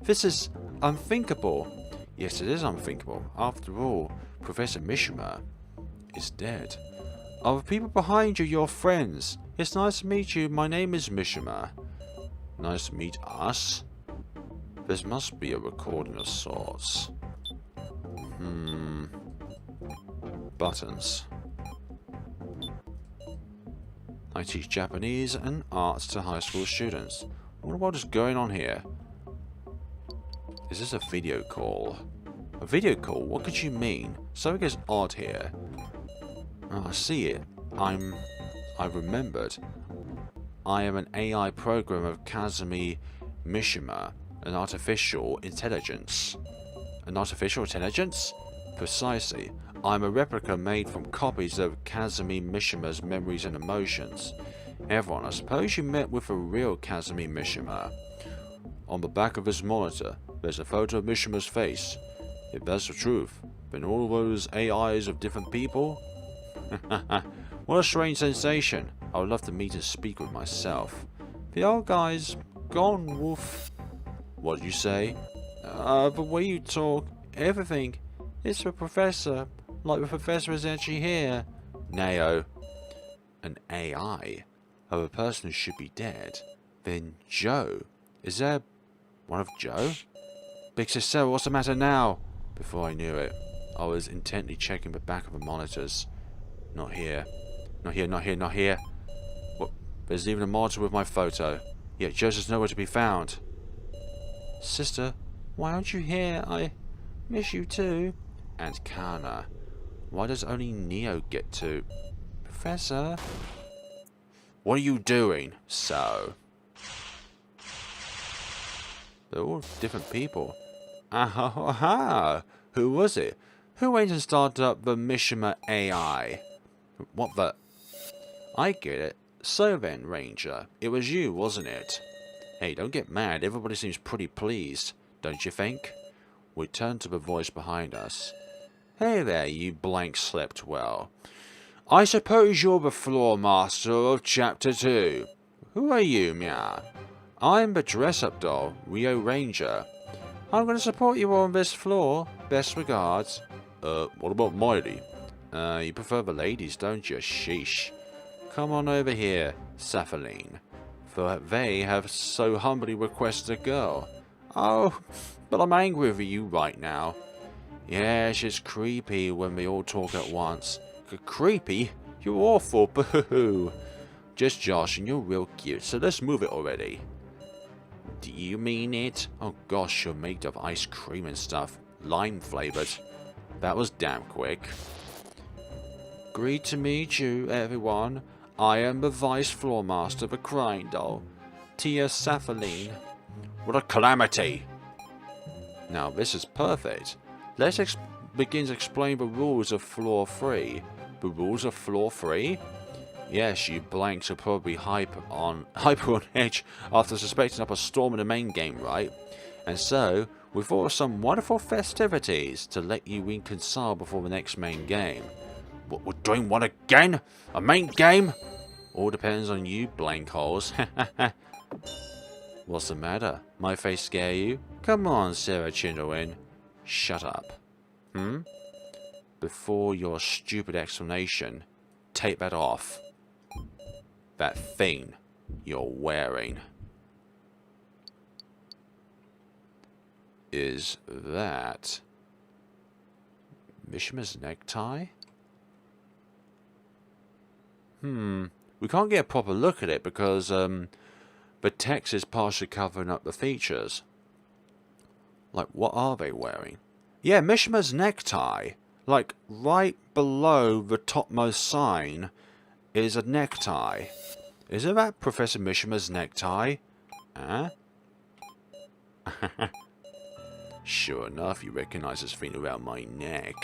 This is unthinkable. Yes, it is unthinkable. After all, Professor Mishima is dead. Are the people behind you your friends? It's nice to meet you. My name is Mishima. Nice to meet us. This must be a recording of sorts. Buttons. I teach Japanese and arts to high school students. What is going on here? Is this a video call? A video call? What could you mean? Something is odd here. Oh, I see it. I remembered. I am an AI program of Kazumi Mishima, an artificial intelligence. An artificial intelligence? Precisely. I'm a replica made from copies of Kazumi Mishima's memories and emotions. Everyone, I suppose you met with a real Kazumi Mishima. On the back of this monitor, there's a photo of Mishima's face. If that's the truth, then all those AIs of different people? What a strange sensation. I would love to meet and speak with myself. The old guy's gone, Wolf. What did you say? The way you talk, everything. It's the professor. Like the professor is actually here. Neo. An AI of a person who should be dead. Then Joe. Is there one of Joe? Big Sister, what's the matter now? Before I knew it, I was intently checking the back of the monitors. Not here. Not here, not here, not here. What? There's even a monitor with my photo. Yet Joseph's nowhere to be found. Sister, why aren't you here? I miss you too. And Kana. Why does only Neo get to... Professor? What are you doing? So... They're all different people. Aha! Who was it? Who went and started up the Mishima AI? What the... I get it. So then, Ranger, it was you, wasn't it? Hey, don't get mad. Everybody seems pretty pleased, don't you think? We turned to the voice behind us. Hey there, you blank slept well. I suppose you're the floor master of Chapter 2. Who are you, Mia? I'm the dress-up doll, Rio Ranger. I'm going to support you on this floor. Best regards. What about Mighty? You prefer the ladies, don't you? Sheesh. Come on over here, Saphaline. For they have so humbly requested a girl. Oh, but I'm angry with you right now. Yes, it's creepy when we all talk at once. Creepy? You're awful, boo-hoo. Just Josh, and you're real cute, so let's move it already. Do you mean it? Oh gosh, you're made of ice cream and stuff. Lime flavored. That was damn quick. Great to meet you, everyone. I am the Vice Floor Master of the Crying Doll, Tia Saphaline. What a calamity! Now this is perfect. Let's begin to explain the rules of Floor 3. The rules of Floor 3? Yes, you blanks are probably hyper on edge after suspecting up a storm in the main game, right? And so, we thought of some wonderful festivities to let you reconcile before the next main game. What, we're doing one again? A main game? All depends on you, blank holes. What's the matter? My face scare you? Come on, Sarah Chinderwin. Shut up. Before your stupid explanation, take that off. That thing you're wearing. Is that Mishima's necktie? We can't get a proper look at it because the text is partially covering up the features. Like, what are they wearing? Yeah, Mishima's necktie. Like, right below the topmost sign is a necktie. Isn't that Professor Mishima's necktie? Huh? Sure enough, you recognize this thing around my neck.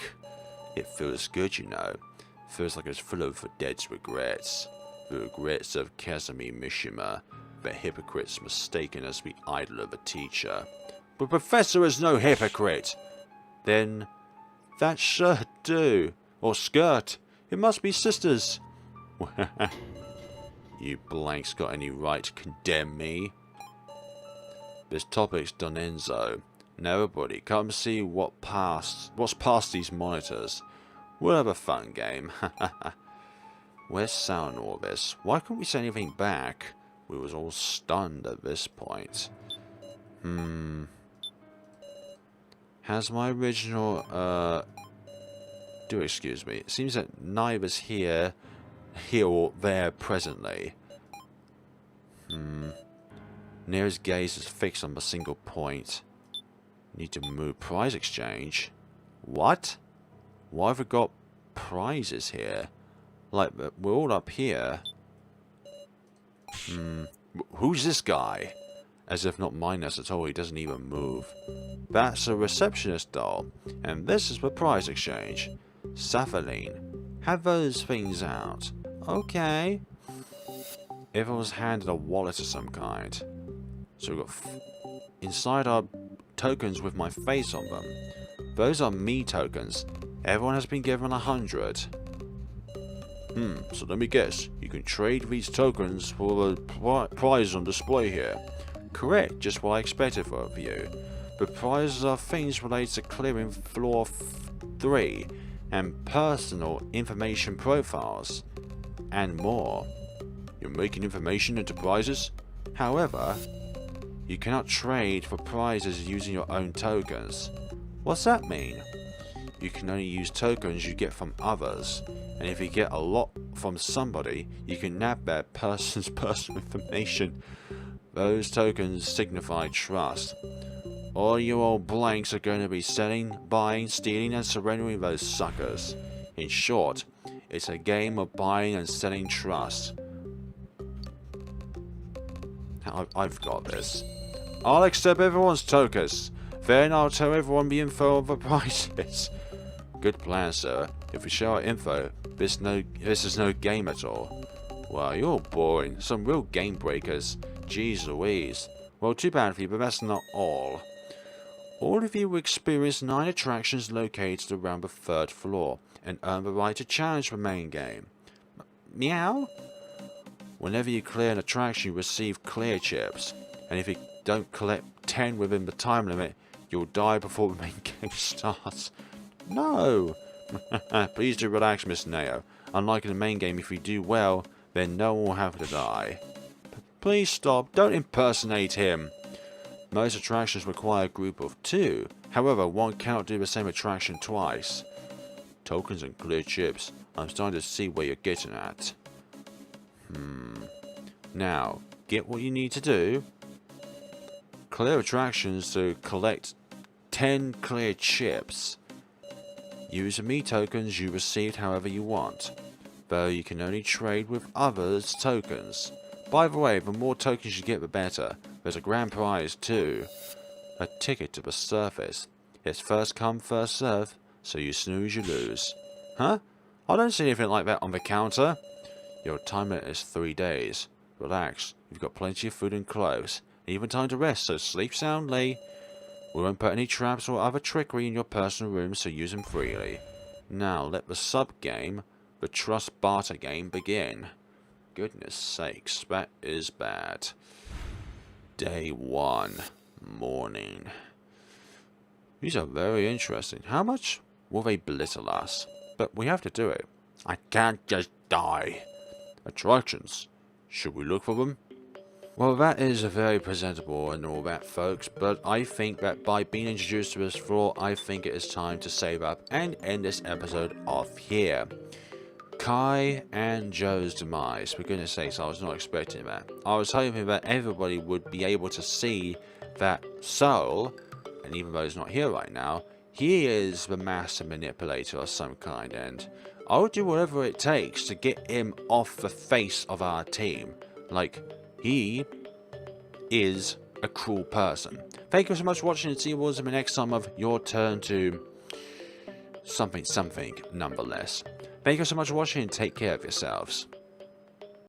It feels good, you know. Feels like it's full of the dead's regrets. The regrets of Kazumi Mishima, the hypocrites mistaken as the idol of a teacher. But Professor is no hypocrite! Then, that shirt do. Or skirt. It must be sisters. You blanks got any right to condemn me? This topic's done Enzo. Now everybody, come see what's past these monitors. We'll have a fun game. Where's Sal in all this? Why couldn't we say anything back? We was all stunned at this point. Has my original, do excuse me. It seems that neither's here or there presently. Nearest gaze is fixed on a single point. Need to move prize exchange. What? Why have we got prizes here? Like, we're all up here. Who's this guy? As if not mind us at all, he doesn't even move. That's a receptionist doll. And this is the prize exchange. Saphaline. Have those things out. Okay. Everyone's handed a wallet of some kind. So we've got inside our tokens with my face on them. Those are me tokens. Everyone has been given 100. So let me guess. You can trade these tokens for the prize on display here. Correct, just what I expected of you. The prizes are things related to clearing floor 3 and personal information profiles and more. You're making information into prizes? However, you cannot trade for prizes using your own tokens. What's that mean? You can only use tokens you get from others, and if you get a lot from somebody, you can nab that person's personal information. Those tokens signify trust. All you old blanks are going to be selling, buying, stealing, and surrendering those suckers. In short, it's a game of buying and selling trust. I've got this. I'll accept everyone's tokens. Then I'll tell everyone the info of the prizes. Good plan, sir. If we show our info, this is no game at all. Wow, you're boring. Some real game breakers. Jeez Louise. Well, too bad for you, but that's not all. All of you will experience 9 attractions located around the 3rd floor and earn the right to challenge the main game. Meow? Whenever you clear an attraction, you receive clear chips. And if you don't collect 10 within the time limit, you'll die before the main game starts. No! Please do relax, Miss Neo. Unlike in the main game, if you do well, then no one will have to die. Please stop. Don't impersonate him. Most attractions require a group of 2. However, one cannot do the same attraction twice. Tokens and clear chips. I'm starting to see where you're getting at. Now, get what you need to do. Clear attractions to collect 10 clear chips. Use the me tokens you received however you want, though you can only trade with others' tokens. By the way, the more tokens you get, the better. There's a grand prize too. A ticket to the surface. It's first come, first serve, so you snooze, you lose. Huh? I don't see anything like that on the counter. Your time limit is 3 days. Relax, you've got plenty of food and clothes. Even time to rest, so sleep soundly. We won't put any traps or other trickery in your personal room, so use them freely. Now let the sub-game, the Trust Barter game, begin. Goodness sakes, that is bad. Day 1. Morning. These are very interesting. How much will they belittle us? But we have to do it. I can't just die. Attractions. Should we look for them? Well, that is very presentable and all that, folks, but I think that by being introduced to this floor, I think it is time to save up and end this episode off here. Kai and Joe's demise. For goodness sakes, I was not expecting that. I was hoping that everybody would be able to see that Soul, and even though he's not here right now, he is the master manipulator of some kind, and I would do whatever it takes to get him off the face of our team. Like, he is a cruel person. Thank you so much for watching, and see you all in the next time of Your Turn to something nonetheless. Thank you so much for watching, and take care of yourselves.